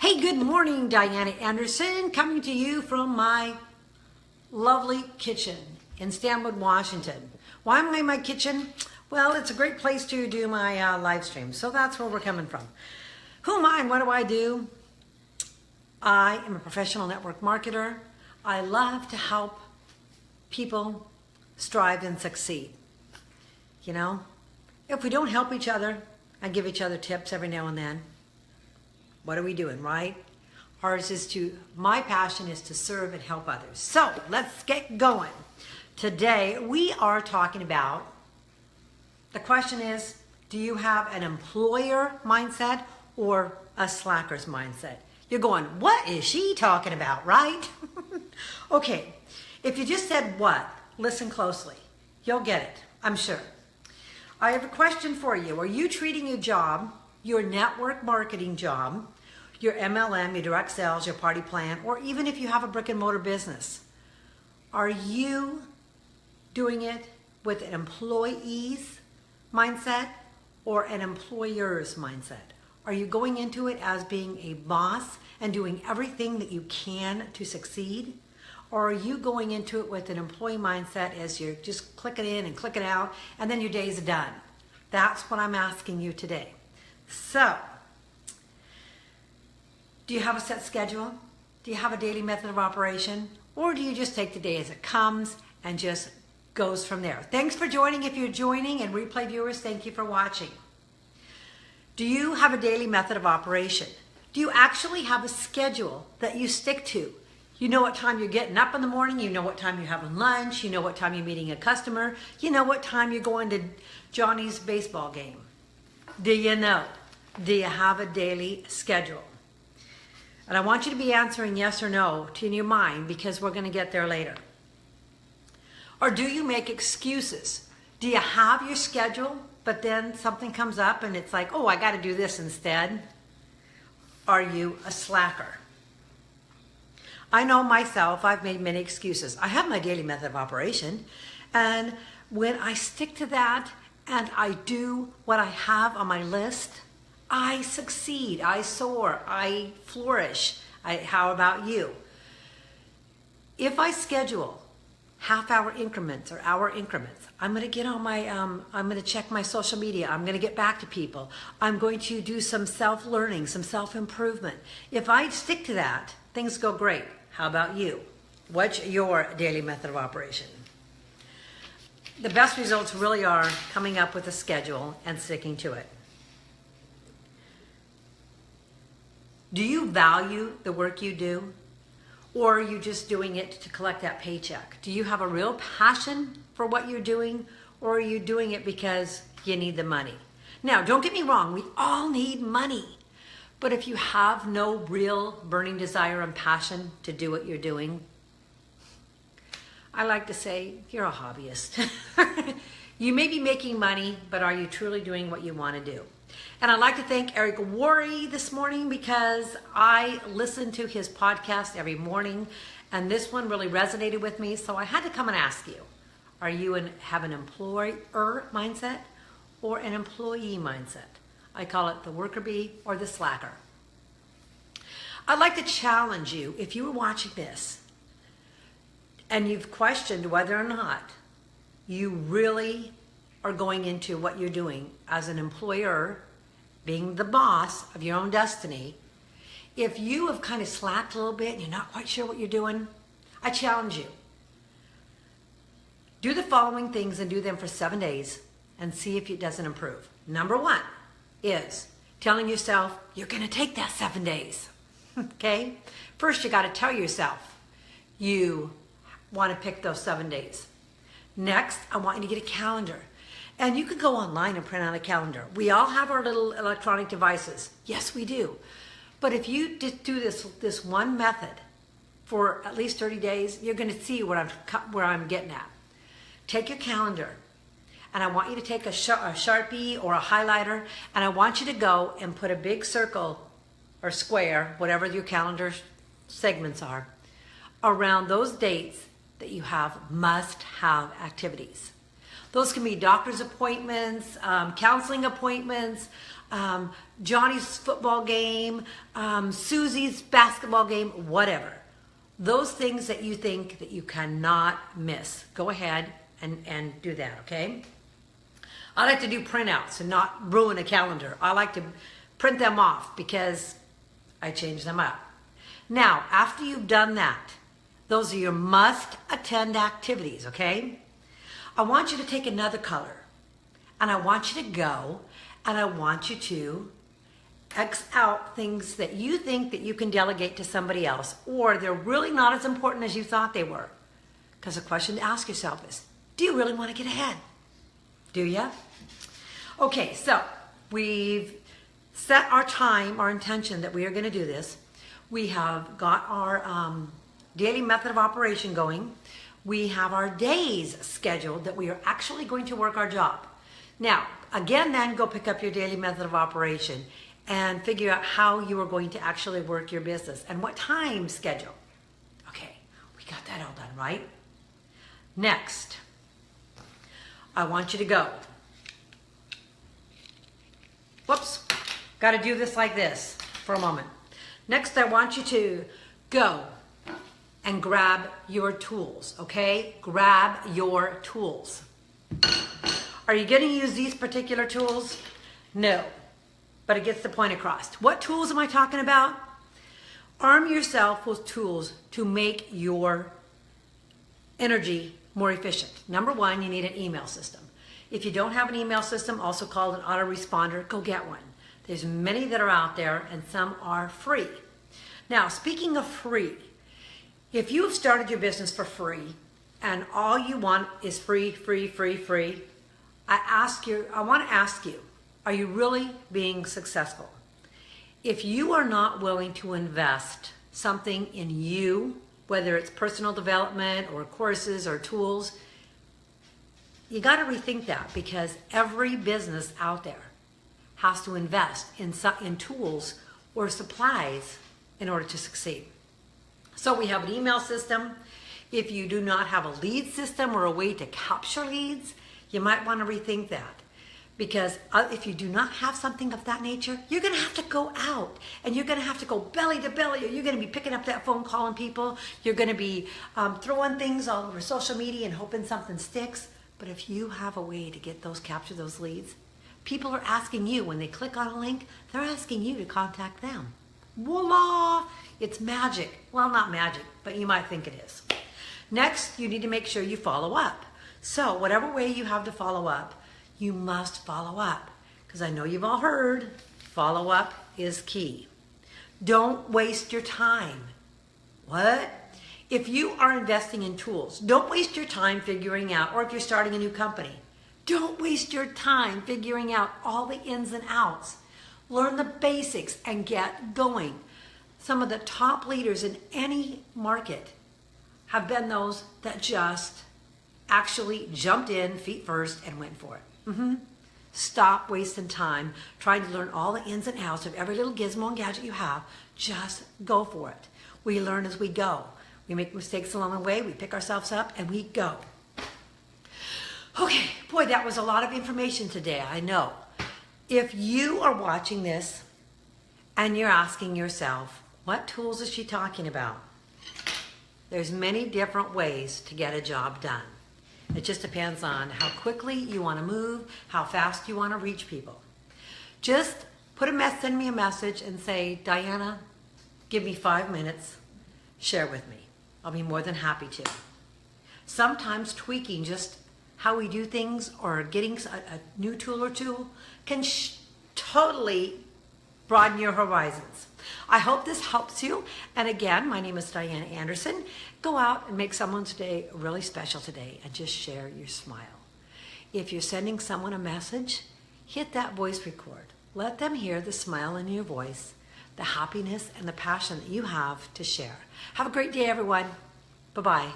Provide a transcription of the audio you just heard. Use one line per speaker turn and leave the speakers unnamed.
Hey, good morning, Diana Anderson, coming to you from my lovely kitchen in Stanwood, Washington. Why am I in my kitchen? Well, it's a great place to do my live stream, so that's where we're coming from. Who am I and what do I do? I am a professional network marketer. I love to help people strive and succeed. You know, if we don't help each other and give each other tips every now and then, what are we doing, right? My passion is to serve and help others. So let's get going. Today we are talking about, the question is, do you have an employer mindset or a slacker's mindset? You're going, what is she talking about, right? Okay, if you just said what, listen closely. You'll get it, I'm sure. I have a question for you. Are you treating your job, your network marketing job, your MLM, your direct sales, your party plan, or even if you have a brick and mortar business, are you doing it with an employee's mindset or an employer's mindset? Are you going into it as being a boss and doing everything that you can to succeed? Or are you going into it with an employee mindset as you're just clicking in and clicking out and then your day's done? That's what I'm asking you today. So, do you have a set schedule? Do you have a daily method of operation? Or do you just take the day as it comes and just goes from there? Thanks for joining. If you're joining, and replay viewers, thank you for watching. Do you have a daily method of operation? Do you actually have a schedule that you stick to? You know what time you're getting up in the morning, you know what time you're having lunch, you know what time you're meeting a customer, you know what time you're going to Johnny's baseball game. Do you know? Do you have a daily schedule? And I want you to be answering yes or no to your mind, because we're going to get there later. Or do you make excuses? Do you have your schedule, but then something comes up and it's like, oh, I got to do this instead? Are you a slacker? I know myself, I've made many excuses. I have my daily method of operation, and when I stick to that and I do what I have on my list, I succeed, I soar, I flourish. How about you? If I schedule half-hour increments or hour increments, I'm going to get on my, I'm going to check my social media. I'm going to get back to people. I'm going to do some self-learning, some self-improvement. If I stick to that, things go great. How about you? What's your daily method of operation? The best results really are coming up with a schedule and sticking to it. Do you value the work you do? Or are you just doing it to collect that paycheck? Do you have a real passion for what you're doing? Or are you doing it because you need the money? Now, don't get me wrong, we all need money. But if you have no real burning desire and passion to do what you're doing, I like to say you're a hobbyist. You may be making money, but are you truly doing what you want to do? And I'd like to thank Eric Worre this morning, because I listen to his podcast every morning, and this one really resonated with me, so I had to come and ask you, are you have an employer mindset or an employee mindset? I call it the worker bee or the slacker. I'd like to challenge you, if you were watching this and you've questioned whether or not you really are going into what you're doing as an employer, being the boss of your own destiny, if you have kind of slacked a little bit and you're not quite sure what you're doing, I challenge you. Do the following things and do them for 7 days and see if it doesn't improve. Number one is telling yourself you're going to take that 7 days. Okay? First, you got to tell yourself you want to pick those 7 days. Next, I want you to get a calendar. And you can go online and print out a calendar. We all have our little electronic devices. Yes, we do. But if you do this one method for at least 30 days, you're going to see where I'm getting at. Take your calendar, and I want you to take a Sharpie or a highlighter, and I want you to go and put a big circle or square, whatever your calendar segments are, around those dates that you have must-have activities. Those can be doctor's appointments, counseling appointments, Johnny's football game, Susie's basketball game, whatever. Those things that you think that you cannot miss. Go ahead and do that, okay? I like to do printouts and not ruin a calendar. I like to print them off because I change them up. Now, after you've done that, those are your must-attend activities, okay? I want you to take another color, and I want you to go, and I want you to X out things that you think that you can delegate to somebody else, or they're really not as important as you thought they were. Because the question to ask yourself is, do you really want to get ahead? Do you? Okay, so we've set our time, our intention that we are going to do this. We have got our daily method of operation going. We have our days scheduled that we are actually going to work our job. Now, again, then go pick up your daily method of operation and figure out how you are going to actually work your business and what time schedule. Okay, we got that all done, right? Next, I want you to go. Whoops, got to do this like this for a moment. Next, I want you to go and grab your tools, okay? Grab your tools. Are you going to use these particular tools? No, but it gets the point across. What tools am I talking about? Arm yourself with tools to make your energy more efficient. Number one, you need an email system. If you don't have an email system, also called an autoresponder, go get one. There's many that are out there and some are free. Now, speaking of free, if you have started your business for free and all you want is free, I want to ask you, are you really being successful? If you are not willing to invest something in you, whether it's personal development or courses or tools, you got to rethink that, because every business out there has to invest in tools or supplies in order to succeed. So we have an email system. If you do not have a lead system or a way to capture leads, you might want to rethink that. Because if you do not have something of that nature, you're going to have to go out and you're going to have to go belly to belly, or you're going to be picking up that phone calling people. You're going to be throwing things all over social media and hoping something sticks. But if you have a way to capture those leads, people are asking you, when they click on a link, they're asking you to contact them. Voila! It's magic. Well, not magic, but you might think it is. Next, you need to make sure you follow up. So whatever way you have to follow up, you must follow up. Because I know you've all heard, follow up is key. Don't waste your time. What? If you are investing in tools, don't waste your time figuring out, or if you're starting a new company, don't waste your time figuring out all the ins and outs. Learn the basics and get going. Some of the top leaders in any market have been those that just actually jumped in feet first and went for it. Stop wasting time trying to learn all the ins and outs of every little gizmo and gadget you have. Just go for it. We learn as we go. We make mistakes along the way, we pick ourselves up, and we go. Okay, boy, that was a lot of information today, I know. If you are watching this and you're asking yourself, what tools is she talking about? There's many different ways to get a job done. It just depends on how quickly you want to move, how fast you want to reach people. Just send me a message and say, Diana, give me 5 minutes, share with me. I'll be more than happy to. Sometimes tweaking just how we do things or getting a new tool or two can totally broaden your horizons. I hope this helps you. And again, my name is Diana Anderson. Go out and make someone's day really special today and just share your smile. If you're sending someone a message, hit that voice record. Let them hear the smile in your voice, the happiness and the passion that you have to share. Have a great day, everyone. Bye-bye.